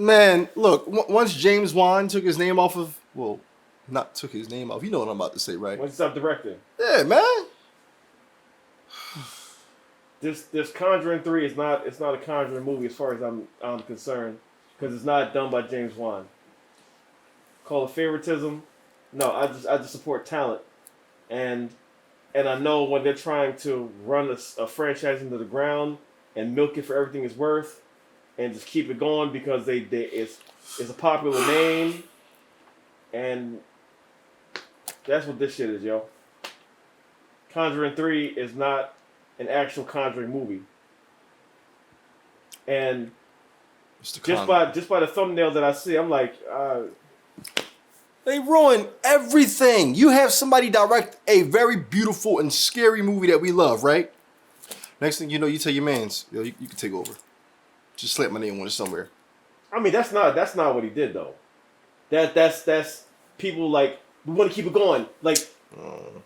Man, look, once James Wan took his name off of, well, not took his name off. You know what I'm about to say, right? Once he stopped directing. Yeah, man. This Conjuring 3 is not a Conjuring movie as far as I'm concerned, because it's not done by James Wan. Call it favoritism. No, I just support talent, and I know when they're trying to run a franchise into the ground and milk it for everything it's worth, and just keep it going because it's a popular name, and that's what this shit is, yo. Conjuring 3 is not an actual Conjuring movie, and just by the thumbnail that I see, I'm like, they ruin everything. You have somebody direct a very beautiful and scary movie that we love, right? Next thing you know, you tell your mans, yo, you can take over. Just slap my name on it somewhere. I mean, that's not what he did though. That's people like, we want to keep it going. Like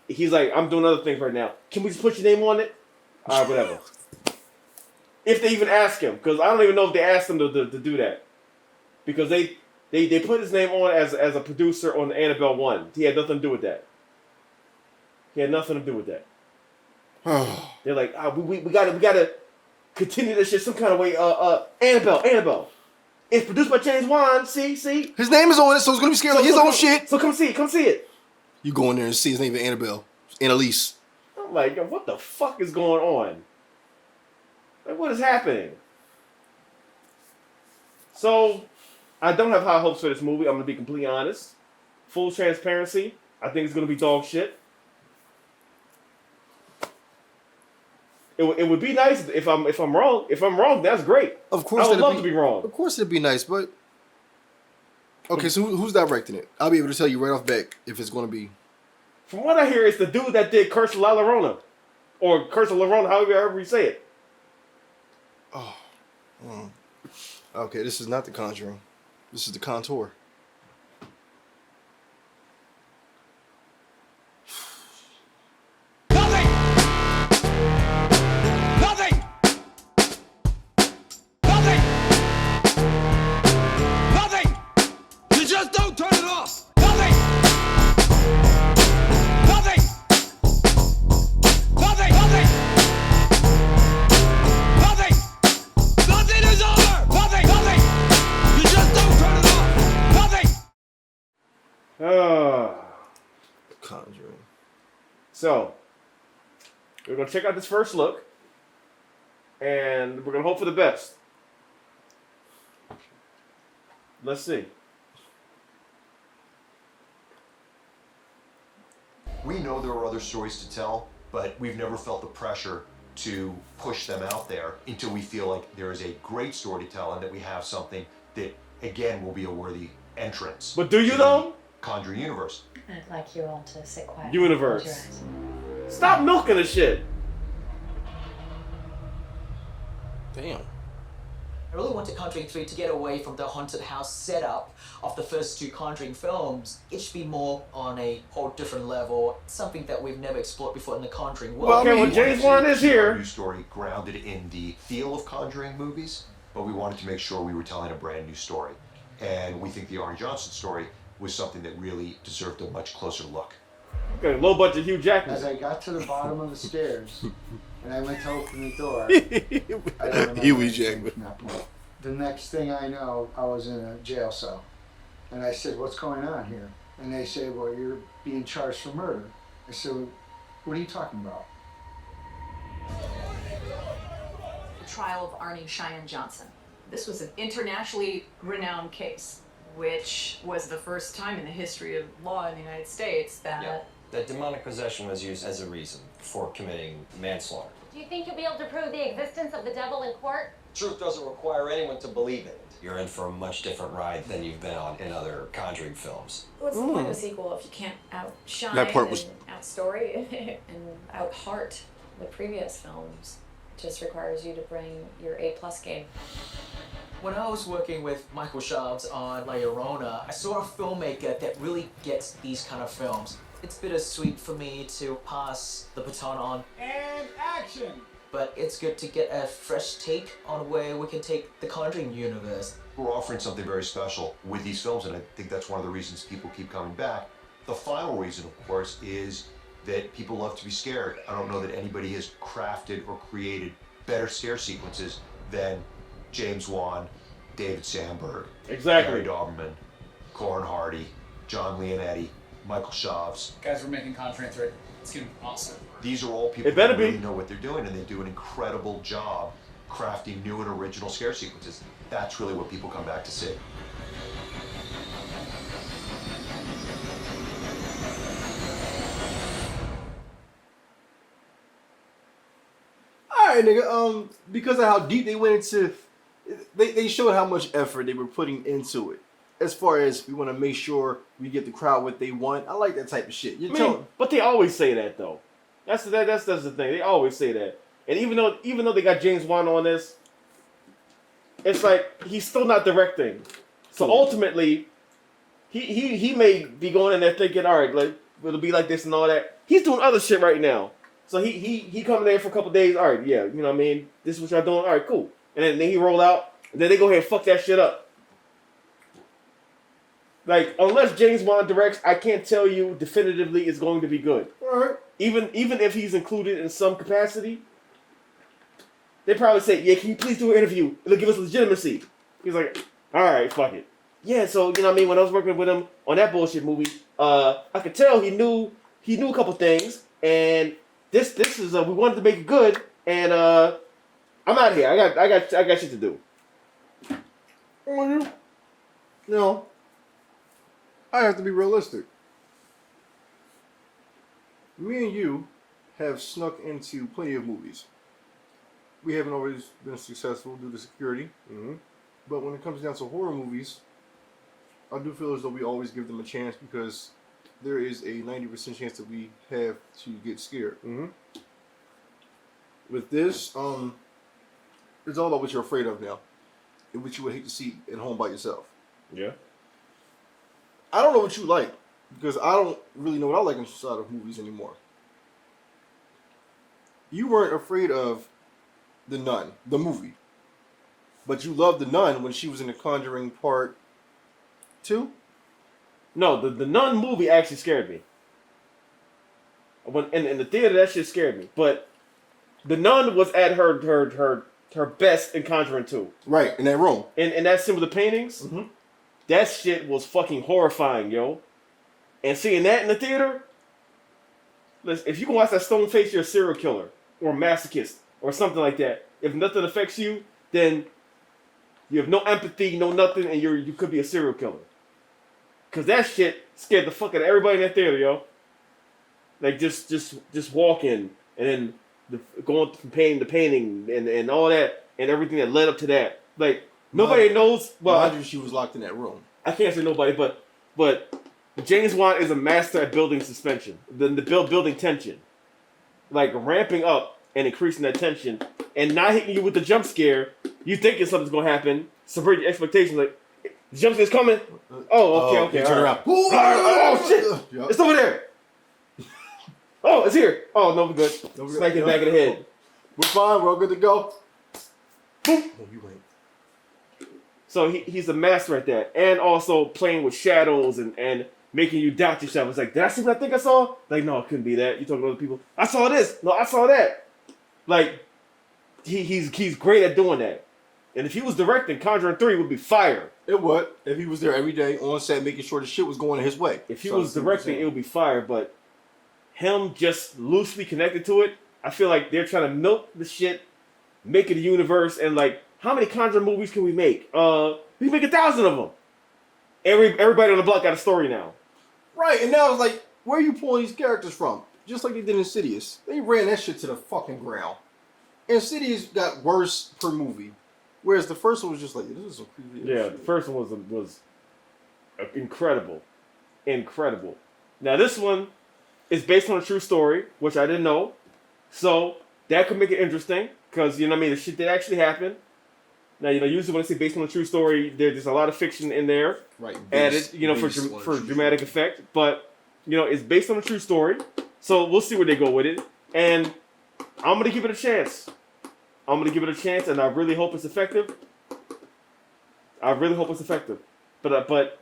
he's like, I'm doing other things right now. Can we just put your name on it? All right, whatever. If they even ask him, because I don't even know if they asked him to do that, because they put his name on as a producer on Annabelle 1. He had nothing to do with that. They're like, we gotta continue this shit some kind of way. Annabelle. It's produced by James Wan. See. His name is on it, so it's gonna be scary like his own shit. So come see it. You go in there and see his name is Annabelle. Annalise. I'm like, yo, what the fuck is going on? Like, what is happening? So, I don't have high hopes for this movie. I'm gonna be completely honest. Full transparency. I think it's gonna be dog shit. It would be nice if I'm wrong. If I'm wrong, that's great. Of course, I would love to be wrong. Of course, it'd be nice, but okay. So who's directing it? I'll be able to tell you right off back if it's going to be. From what I hear, it's the dude that did Curse of La Llorona, or Curse of La Llorona, however you say it. Oh, okay. This is not The Conjuring. This is The Contour. Conjuring. So, we're going to check out this first look, and we're going to hope for the best. Let's see. We know there are other stories to tell, but we've never felt the pressure to push them out there until we feel like there is a great story to tell and that we have something that, again, will be a worthy entrance. But do you, though? Conjuring universe. I'd like you all to sit quiet. Universe. Stop milking the shit. Damn. I really wanted Conjuring 3 to get away from the haunted house setup of the first two Conjuring films. It should be more on a whole different level, something that we've never explored before in the Conjuring world. Well, okay, when James Wan is here. A new story grounded in the feel of Conjuring movies, but we wanted to make sure we were telling a brand new story. And we think the Arne Johnson story was something that really deserved a much closer look. Okay, low budget Hugh Jackman. As I got to the bottom of the stairs and I went to open the door, I don't remember Hugh Jackman. from that point. The next thing I know, I was in a jail cell. And I said, what's going on here? And they say, well, you're being charged for murder. I said, what are you talking about? The trial of Arne Cheyenne Johnson. This was an internationally renowned case, which was the first time in the history of law in the United States that... That demonic possession was used as a reason for committing manslaughter. Do you think you'll be able to prove the existence of the devil in court? Truth doesn't require anyone to believe in it. You're in for a much different ride than you've been on in other Conjuring films. What's the point of a sequel if you can't outshine That part was... and outstory and out-heart the previous films? It just requires you to bring your A-plus game. When I was working with Michael Shabs on La Llorona, I saw a filmmaker that really gets these kind of films. It's bittersweet for me to pass the baton on. And action! but it's good to get a fresh take on where we can take the Conjuring universe. We're offering something very special with these films, and I think that's one of the reasons people keep coming back. The final reason, of course, is that people love to be scared. I don't know that anybody has crafted or created better scare sequences than James Wan, David Sandberg, Exactly. Gary Dauberman, Corin Hardy, John Leonetti, Michael Shavs. Guys, we're making Conjuring 3. It's gonna be awesome. These are all people It better who really be. know what they're doing, and they do an incredible job crafting new and original scare sequences. That's really what people come back to see. All right, nigga. Because of how deep they went into, they showed how much effort they were putting into it. As far as we want to make sure we get the crowd what they want, I like that type of shit. You tell. But they always say that though. That's the thing. They always say that. And even though they got James Wan on this, it's like he's still not directing. So ultimately, he may be going in there thinking, all right, like it'll be like this and all that. He's doing other shit right now. So he coming there for a couple days. All right, yeah, you know what I mean. This is what y'all doing. All right, cool. And then he roll out. And then they go ahead and fuck that shit up. Like, unless James Wan directs, I can't tell you definitively it's going to be good. All right. Even if he's included in some capacity, they probably say, yeah, can you please do an interview? It'll give us legitimacy. He's like, all right, fuck it. Yeah, so, you know what I mean? When I was working with him on that bullshit movie, I could tell he knew a couple things, and this is, we wanted to make it good, and I'm out of here. I got shit to do. No. I have to be realistic. Me and you have snuck into plenty of movies. We haven't always been successful due to security. Mm-hmm. But when it comes down to horror movies, I do feel as though we always give them a chance because there is a 90% chance that we have to get scared. Mm-hmm. With this, it's all about what you're afraid of now and what you would hate to see at home by yourself. Yeah. I don't know what you like because I don't really know what I like inside of movies anymore. You weren't afraid of The Nun, the movie, but you loved The Nun when she was in The Conjuring Part 2? No, the Nun movie actually scared me. When in the theater, that shit scared me. But The Nun was at her best in Conjuring 2. Right, in that room. And that scene with the paintings, Mm-hmm. that shit was fucking horrifying, yo. And seeing that in the theater, listen, if you can watch that stone face, you're a serial killer or a masochist or something like that. If nothing affects you, then you have no empathy, no nothing, and you could be a serial killer. Cause that shit scared the fuck out of everybody in that theater, yo. Like just walking and then going from painting to painting and all that and everything that led up to that. Like nobody knows. Well, she was locked in that room. I can't say nobody, but James Wan is a master at building suspension, building tension, like ramping up and increasing that tension, and not hitting you with the jump scare. You thinking something's gonna happen, subvert your expectations. Like the jump scare's coming. Oh, okay. Turn around. Oh shit! Yep. It's over there. Oh, it's here. Oh no, we're good. Smack it back of the head. We're fine. We're all good to go. Boom. No, you ain't. So he's a master at that, and also playing with shadows and making you doubt yourself. It's like, did I see what I think I saw? Like, no, it couldn't be that. You talking to other people? I saw this. No, I saw that. Like, he's great at doing that. And if he was directing, Conjuring 3 would be fire. It would if he was there every day on set, making sure the shit was going his way. If he was directing, it would be fire. But him just loosely connected to it, I feel like they're trying to milk the shit, make it a universe, and like, how many Conjuring movies can we make? We make 1,000 of them. Everybody on the block got a story now. Right, and now it's like, where are you pulling these characters from? Just like they did in Insidious. They ran that shit to the fucking ground. Insidious got worse per movie. Whereas the first one was just like, this is some creepy Yeah, shit. the first one was incredible. Incredible. Now this one is based on a true story, which I didn't know. So that could make it interesting. Because, you know what I mean, the shit that actually happened. Now, you know, usually when I say based on a true story, there's a lot of fiction in there. Right. Added, you know, for dramatic effect. But, you know, it's based on a true story. So we'll see where they go with it. And I'm going to give it a chance. I'm gonna give it a chance, and I really hope it's effective. But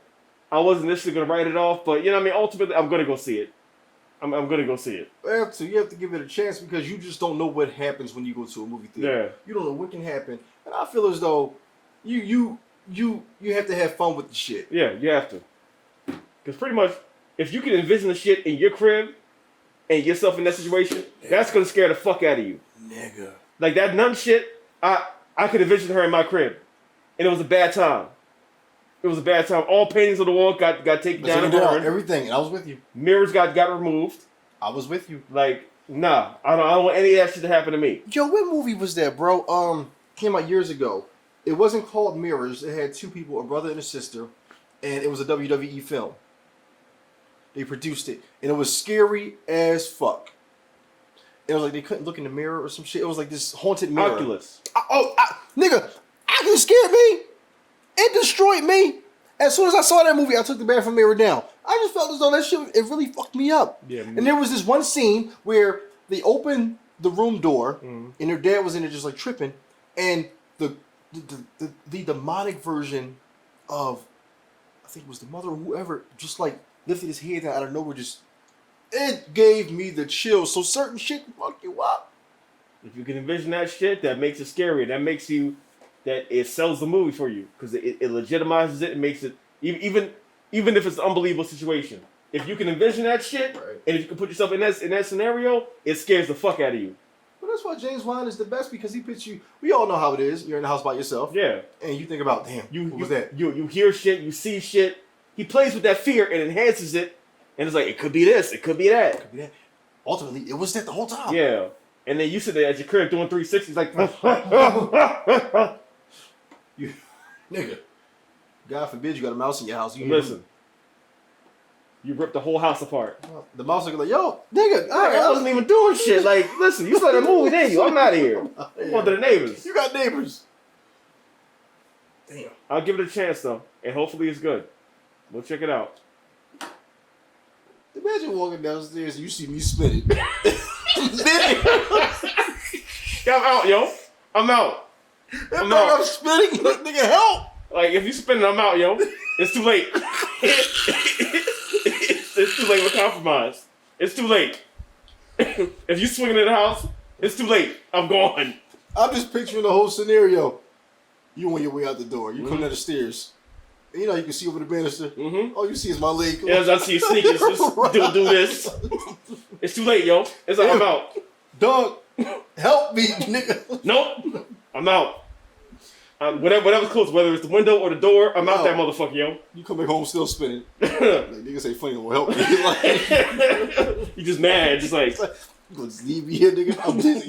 I wasn't initially gonna write it off. But you know what I mean. Ultimately, I'm gonna go see it. I'm gonna go see it. You have to give it a chance because you just don't know what happens when you go to a movie theater. Yeah. You don't know what can happen, and I feel as though you have to have fun with the shit. Yeah, you have to. Because pretty much, if you can envision the shit in your crib and yourself in that situation, that's gonna scare the fuck out of you. Nigga. Like that nun shit, I could envision her in my crib, and it was a bad time. All paintings on the wall got taken down and burned. Everything, and I was with you. Mirrors got removed. I was with you. Like, nah, I don't want any of that shit to happen to me. Yo, what movie was that, bro? Came out years ago. It wasn't called Mirrors. It had two people, a brother and a sister, and it was a WWE film. They produced it, and it was scary as fuck. It was like they couldn't look in the mirror or some shit. It was like this haunted mirror. Oculus. Nigga, Oculus scared me. It destroyed me. As soon as I saw that movie, I took the bathroom mirror down. I just felt as though that shit, it really fucked me up. Yeah. And there was this one scene where they opened the room door, and their dad was in there just like tripping, and the demonic version of, I think it was the mother or whoever, just like lifted his head out of nowhere. It gave me the chills. So certain shit can fuck you up. If you can envision that shit, that makes it scary. That makes you, that it sells the movie for you because it legitimizes it and makes it even if it's an unbelievable situation. If you can envision that shit, Right. and if you can put yourself in that scenario, it scares the fuck out of you. But that's why James Wan is the best because he puts you. We all know how it is. You're in the house by yourself. Yeah. And you think about, damn, what was that? You hear shit, you see shit. He plays with that fear and enhances it, and it's like it could be this, it could be that. Could be that. Ultimately, it was that the whole time. Yeah. And then you sit there at your crib doing 360s like, You, nigga. God forbid you got a mouse in your house. You listen. You ripped the whole house apart. The mouse is like, yo, nigga, I wasn't even doing shit. Like, listen, you saw that movie, didn't you? I'm out of here. I'm going to the neighbors. You got neighbors. Damn. I'll give it a chance though, and hopefully it's good. We'll check it out. Imagine walking downstairs and you see me spinning. Yeah, I'm out, yo. I'm out. I'm spinning. Nigga, help. Like, if you spinning, I'm out, yo. It's too late. It's too late with compromise. It's too late. If you swinging in the house, it's too late. I'm gone. I'm just picturing the whole scenario. You on your way out the door. You come down the stairs. And you know you can see over the banister. All you see is my leg. As I see your sneakers, just do this. It's too late, yo. It's like, I'm out. Dog, help me, nigga. Nope. I'm out. Whatever's close, whether it's the window or the door, I'm out that motherfucker, yo. You come back home still spinning. Like, niggas say funny will help me. Like, You just mad, just like you gonna just leave me here, nigga? I'm dizzy.